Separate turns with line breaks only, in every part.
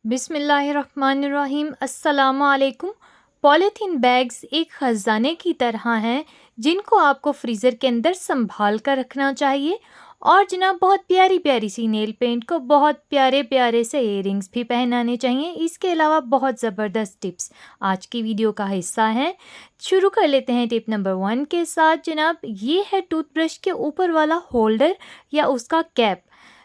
बिस्मिल्लाहिर्रहमानिर्रहीम। अस्सलामुअलैकुम। Polythene bags एक ख़जाने की तरह हैं जिनको आपको फ्रीज़र के अंदर संभाल कर रखना चाहिए। और जनाब बहुत प्यारी प्यारी सी नेल पेंट को बहुत प्यारे प्यारे से इयररिंग्स भी पहनाने चाहिए। इसके अलावा बहुत ज़बरदस्त टिप्स आज की वीडियो का हिस्सा हैं। शुरू कर लेते हैं टिप नंबर 1 के साथ। जनाब ये है टूथब्रश के ऊपर वाला होल्डर या उसका कैप।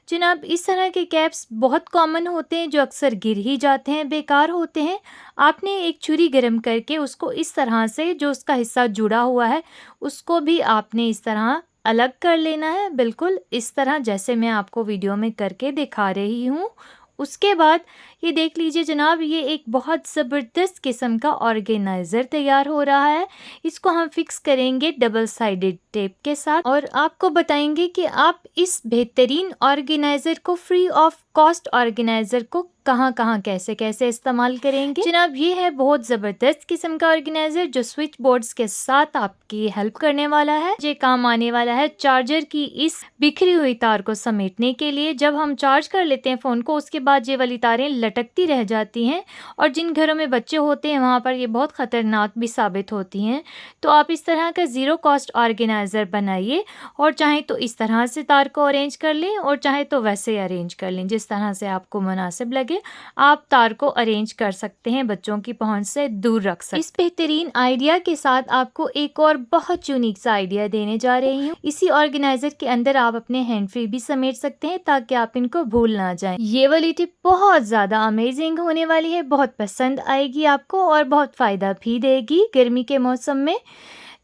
जनाब इस तरह के कैप्स बहुत कॉमन होते हैं जो अक्सर गिर ही जाते हैं, बेकार होते हैं। आपने एक छुरी गर्म करके उसको इस तरह से जो उसका हिस्सा जुड़ा हुआ है उसको भी आपने इस तरह अलग कर लेना है, बिल्कुल इस तरह जैसे मैं आपको वीडियो में करके दिखा रही हूँ। उसके बाद ये देख लीजिए जनाब, ये एक बहुत ज़बरदस्त किस्म का ऑर्गेनाइज़र तैयार हो रहा है। इसको हम फिक्स करेंगे डबल साइडेड टेप के साथ और आपको बताएंगे कि आप इस बेहतरीन ऑर्गेनाइज़र को, फ्री ऑफ कॉस्ट ऑर्गेनाइज़र को कहाँ कहाँ कैसे कैसे इस्तेमाल करेंगे। जनाब ये है बहुत ज़बरदस्त किस्म का ऑर्गेनाइज़र जो स्विच बोर्ड्स के साथ आपकी हेल्प करने वाला है। ये काम आने वाला है चार्जर की इस बिखरी हुई तार को समेटने के लिए। जब हम चार्ज कर लेते हैं फ़ोन को उसके बाद ये वाली तारें लटकती रह जाती हैं और जिन घरों में बच्चे होते हैं वहाँ पर ये बहुत ख़तरनाक भी साबित होती हैं। तो आप इस तरह का ज़ीरो कॉस्ट ऑर्गेनाइज़र बनाइए और चाहे तो इस तरह से तार को अरेंज कर लें और चाहे तो वैसे अरेंज कर लें, जिस तरह से आपको मुनासिब लगे आप तार को अरेंज कर सकते हैं, बच्चों की पहुंच से दूर रख सकते हैं। इस बेहतरीन आइडिया के साथ आपको एक और बहुत यूनिक सा आइडिया देने जा रही हूँ। इसी ऑर्गेनाइजर के अंदर आप अपने हैंड फ्री भी समेट सकते हैं ताकि आप इनको भूल ना जाएं। ये वाली टिप बहुत ज़्यादा अमेजिंग होने वाली है, बहुत पसंद आएगी आपको और बहुत फ़ायदा भी देगी गर्मी के मौसम में।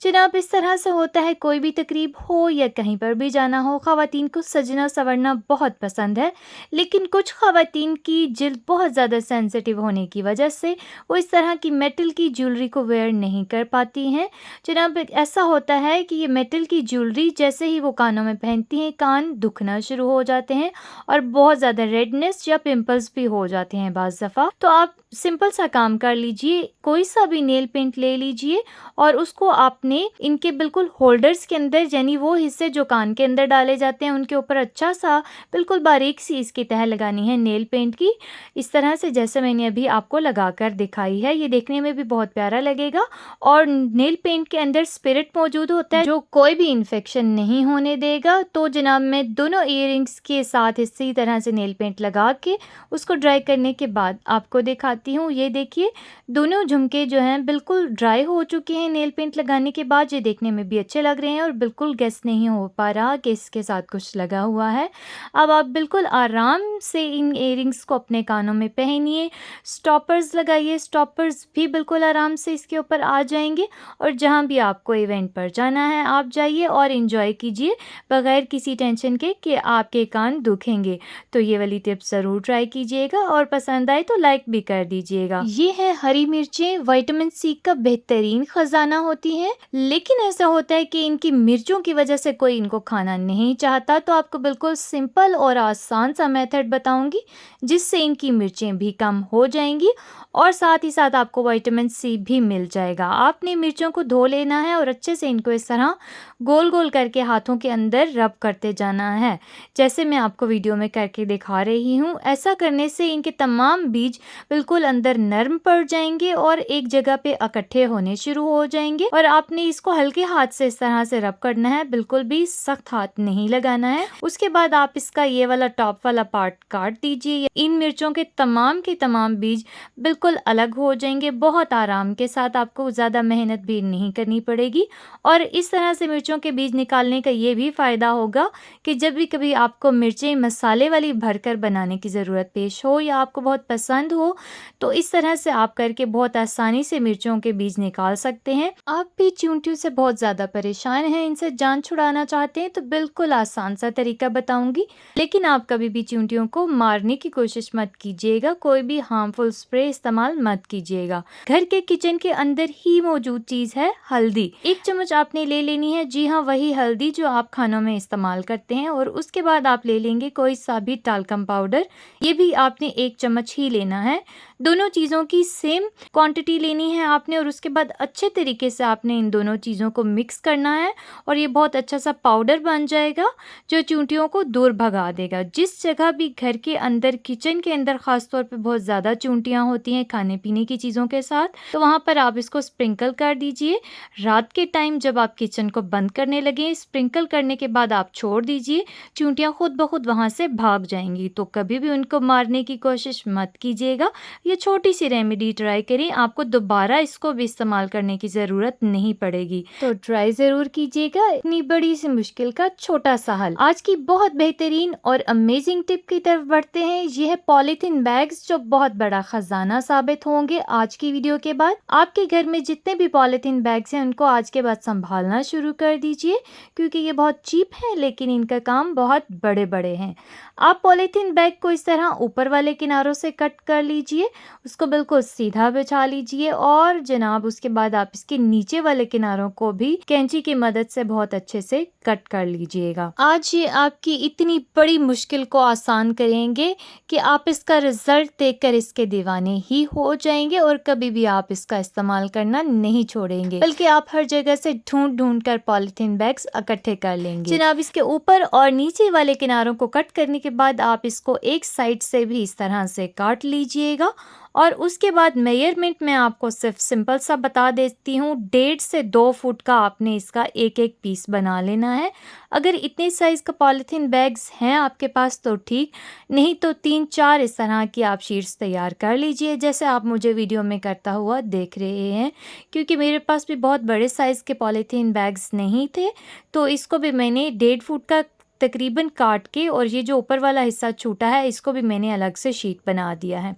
जनाब इस तरह से होता है, कोई भी तकरीब हो या कहीं पर भी जाना हो, ख़वातीन को सजना संवरना बहुत पसंद है, लेकिन कुछ ख़वातीन की जिल्द बहुत ज़्यादा सेंसिटिव होने की वजह से वो इस तरह की मेटल की ज्वेलरी को वेयर नहीं कर पाती हैं। जनाब ऐसा होता है कि ये मेटल की ज्वेलरी जैसे ही वो कानों में पहनती हैं कान दुखना शुरू हो जाते हैं और बहुत ज़्यादा रेडनेस या पिंपल्स भी हो जाते हैं बाज़ दफ़ा। तो आप सिंपल सा काम कर लीजिए, कोई सा भी नेल पेंट ले लीजिए और उसको आपने इनके बिल्कुल होल्डर्स के अंदर, यानी वो हिस्से जो कान के अंदर डाले जाते हैं उनके ऊपर अच्छा सा बिल्कुल बारीक सी इसकी तह लगानी है नेल पेंट की, इस तरह से जैसे मैंने अभी आपको लगाकर दिखाई है। ये देखने में भी बहुत प्यारा लगेगा और नेल पेंट के अंदर स्पिरिट मौजूद होता है जो कोई भी इन्फेक्शन नहीं होने देगा। तो जनाब मैं दोनों इयररिंग्स के साथ इसी तरह से नेल पेंट लगा के उसको ड्राई करने के बाद आपको दिखाती हूँ। ये देखिए दोनों झुमके जो हैं बिल्कुल ड्राई हो चुके हैं नेल पेंट लगाने के बाद। ये देखने में भी अच्छे लग रहे हैं और बिल्कुल गेस नहीं हो पा रहा कि इसके साथ कुछ लगा हुआ है। अब आप बिल्कुल आराम से इन इयररिंग्स को अपने कानों में पहनिए, स्टॉपर्स लगाइए, स्टॉपर्स भी बिल्कुल आराम से इसके ऊपर आ जाएंगे और जहाँ भी आपको इवेंट पर जाना है आप जाइए और एंजॉय कीजिए बगैर किसी टेंशन के कि आपके कान दुखेंगे। तो ये वाली टिप्स ज़रूर ट्राई कीजिएगा और पसंद आए तो लाइक भी कर दीजिएगा। ये है हरी मिर्चें, विटामिन सी का बेहतरीन खजाना होती हैं, लेकिन ऐसा होता है कि इनकी मिर्चों की वजह से कोई इनको खाना नहीं चाहता। तो आपको बिल्कुल सिंपल और आसान सा मेथड बताऊंगी जिससे इनकी मिर्चें भी कम हो जाएंगी और साथ ही साथ आपको विटामिन सी भी मिल जाएगा। आपने मिर्चों को धो लेना है और अच्छे से इनको इस तरह गोल गोल करके हाथों के अंदर रब करते जाना है जैसे मैं आपको वीडियो में करके दिखा रही हूँ। ऐसा करने से इनके तमाम बीज बिल्कुल अंदर नरम पड़ जाएंगे और एक जगह पे इकट्ठे होने शुरू हो जाएंगे और आपने इसको हल्के हाथ से इस तरह से रब करना है, बिल्कुल भी सख्त हाथ नहीं लगाना है। उसके बाद आप इसका ये वाला टॉप वाला पार्ट काट दीजिए। इन मिर्चों के तमाम बीज बिल्कुल अलग हो जाएंगे, बहुत आराम के साथ, आपको ज़्यादा मेहनत भी नहीं करनी पड़ेगी। और इस तरह से मिर्चों के बीज निकालने का ये भी फ़ायदा होगा कि जब भी कभी आपको मिर्चें मसाले वाली भरकर बनाने की ज़रूरत पेश हो या आपको बहुत पसंद हो तो इस तरह से आप करके बहुत आसानी से मिर्चों के बीज निकाल सकते हैं। आप भी चींटियों से बहुत ज़्यादा परेशान हैं, इनसे जान छुड़ाना चाहते हैं तो बिल्कुल आसान सा तरीका बताऊंगी, लेकिन आप कभी भी चींटियों को मारने की कोशिश मत कीजिएगा, कोई भी हार्मफुल स्प्रे इस्तेमाल मत कीजिएगा। घर के किचन के अंदर ही मौजूद चीज़ है हल्दी। 1 चम्मच आपने ले लेनी है, जी हाँ वही हल्दी जो आप खानों में इस्तेमाल करते हैं। और उसके बाद आप ले लेंगे कोई सा भी टाल्कम पाउडर, ये भी आपने 1 चम्मच ही लेना है। दोनों चीज़ों की सेम क्वांटिटी लेनी है आपने और उसके बाद अच्छे तरीके से आपने इन दोनों दोनों चीज़ों को मिक्स करना है और ये बहुत अच्छा सा पाउडर बन जाएगा जो चींटियों को दूर भगा देगा। जिस जगह भी घर के अंदर, किचन के अंदर ख़ास तौर पे बहुत ज़्यादा चींटियाँ होती हैं खाने पीने की चीज़ों के साथ, तो वहाँ पर आप इसको स्प्रिंकल कर दीजिए। रात के टाइम जब आप किचन को बंद करने लगें, स्प्रिंकल करने के बाद आप छोड़ दीजिए, चींटियाँ खुद ब खुद वहाँ से भाग जाएंगी। तो कभी भी उनको मारने की कोशिश मत कीजिएगा। ये छोटी सी रेमेडी ट्राई करें, आपको दोबारा इसको भी इस्तेमाल करने की ज़रूरत नहीं पड़ेगी। तो ट्राई ज़रूर कीजिएगा, इतनी बड़ी सी मुश्किल का छोटा सा हल। आज की बहुत बेहतरीन और अमेजिंग टिप की तरफ बढ़ते हैं। ये है पॉलीथीन बैग्स, जो बहुत बड़ा खजाना साबित होंगे आज की वीडियो के बाद। आपके घर में जितने भी पॉलीथीन बैग्स हैं उनको आज के बाद संभालना शुरू कर दीजिए, क्योंकि ये बहुत चीप है लेकिन इनका काम बहुत बड़े बड़े हैं। आप पॉलीथीन बैग को इस तरह ऊपर वाले किनारों से कट कर लीजिए, उसको बिल्कुल सीधा बिछा लीजिए और जनाब उसके बाद आप इसके नीचे वाले किनारों को भी कैंची की मदद से बहुत अच्छे से कट कर लीजिएगा। आज ये आपकी इतनी बड़ी मुश्किल को आसान करेंगे कि आप इसका रिजल्ट देखकर इसके दीवाने ही हो जाएंगे और कभी भी आप इसका इस्तेमाल करना नहीं छोड़ेंगे, बल्कि आप हर जगह से ढूंढ ढूंढ कर पॉलीथीन बैग्स इकट्ठे कर लेंगे। जनाब इसके ऊपर और नीचे वाले किनारों को कट करने के बाद आप इसको एक साइड से भी इस तरह से काट लीजिएगा और उसके बाद मेजरमेंट में आपको सिर्फ सिंपल सा बता देती हूँ, 1.5 से 2 फुट का आपने इसका एक एक पीस बना लेना है। अगर इतने साइज़ का पॉलीथीन बैग्स हैं आपके पास तो ठीक, नहीं तो 3-4 इस तरह की आप शीट्स तैयार कर लीजिए, जैसे आप मुझे वीडियो में करता हुआ देख रहे हैं। क्योंकि मेरे पास भी बहुत बड़े साइज़ के पॉलीथीन बैग्स नहीं थे, तो इसको भी मैंने 1.5 फुट का तकरीबन काट के, और ये जो ऊपर वाला हिस्सा छूटा है इसको भी मैंने अलग से शीट बना दिया है।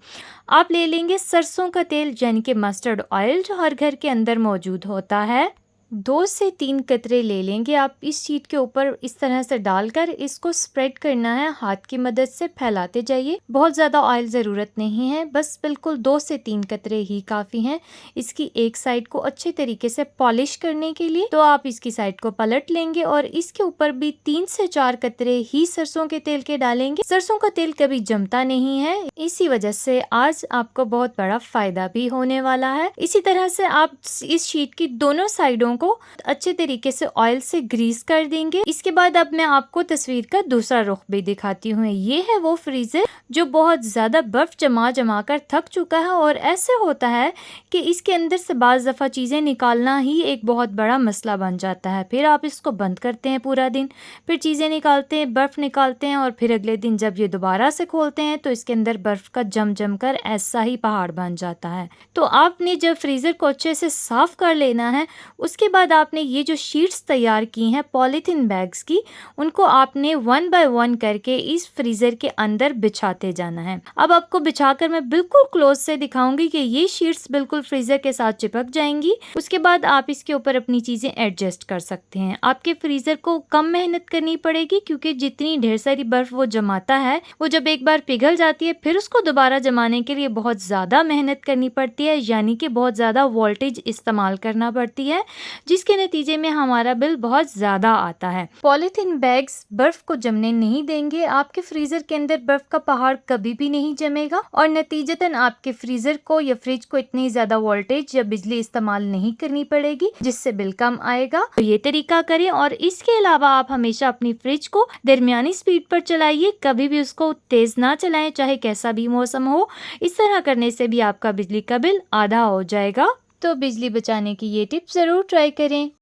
आप ले लेंगे सरसों का तेल, यानी कि मस्टर्ड ऑयल, जो हर घर के अंदर मौजूद होता है। 2 से 3 कतरे ले लेंगे आप इस शीट के ऊपर इस तरह से डालकर इसको स्प्रेड करना है, हाथ की मदद से फैलाते जाइए। बहुत ज़्यादा ऑयल ज़रूरत नहीं है, बस बिल्कुल 2 से 3 कतरे ही काफ़ी हैं इसकी एक साइड को अच्छे तरीके से पॉलिश करने के लिए। तो आप इसकी साइड को पलट लेंगे और इसके ऊपर भी 3 से 4 कतरे ही सरसों के तेल के डालेंगे। सरसों का तेल कभी जमता नहीं है, इसी वजह से आज आपको बहुत बड़ा फ़ायदा भी होने वाला है। इसी तरह से आप इस शीट की दोनों साइडों को अच्छे तरीके से ऑयल से ग्रीस कर देंगे। इसके बाद अब मैं आपको तस्वीर का दूसरा रुख भी दिखाती हूँ। ये है वो फ्रीजर जो बहुत ज़्यादा बर्फ जमा जमा कर थक चुका है और ऐसे होता है कि इसके अंदर से बाज़ दफ़ा चीज़ें निकालना ही एक बहुत बड़ा मसला बन जाता है। फिर आप इसको बंद करते हैं पूरा दिन, फिर चीज़ें निकालते हैं, बर्फ़ निकालते हैं और फिर अगले दिन जब ये दोबारा से खोलते हैं तो इसके अंदर बर्फ़ का जम जम कर ऐसा ही पहाड़ बन जाता है। तो आपने जब फ्रीज़र को अच्छे से साफ़ कर लेना है, उसके बाद आपने ये जो शीट्स तैयार की हैं पॉलीथीन बैग्स की, उनको आपने 1 बाय 1 करके इस फ्रीज़र के अंदर बिछाते जाना है। अब आपको बिछाकर मैं बिल्कुल क्लोज से दिखाऊंगी कि ये शीट्स बिल्कुल फ्रीज़र के साथ चिपक जाएंगी। उसके बाद आप इसके ऊपर अपनी चीज़ें एडजस्ट कर सकते हैं। आपके फ्रीज़र को कम मेहनत करनी पड़ेगी, क्योंकि जितनी ढेर सारी बर्फ़ वो जमाता है वो जब एक बार पिघल जाती है फिर उसको दोबारा जमाने के लिए बहुत ज़्यादा मेहनत करनी पड़ती है, यानी कि बहुत ज़्यादा वोल्टेज इस्तेमाल करना पड़ती है, जिसके नतीजे में हमारा बिल बहुत ज़्यादा आता है। पॉलीथीन बैग्स बर्फ़ को जमने नहीं देंगे, आपके फ्रीज़र के अंदर बर्फ़ का पहाड़ कभी भी नहीं जमेगा और नतीजतन आपके फ्रीज़र को या फ्रिज को इतनी ज़्यादा वोल्टेज या बिजली इस्तेमाल नहीं करनी पड़ेगी, जिससे बिल कम आएगा। तो ये तरीका करें और इसके अलावा आप हमेशा अपनी फ्रिज को दरमियानी स्पीड पर चलाइए, कभी भी उसको तेज़ ना चलाएं, चाहे कैसा भी मौसम हो। इस तरह करने से भी आपका बिजली का बिल आधा हो जाएगा। तो बिजली बचाने की ये टिप्स ज़रूर ट्राई करें।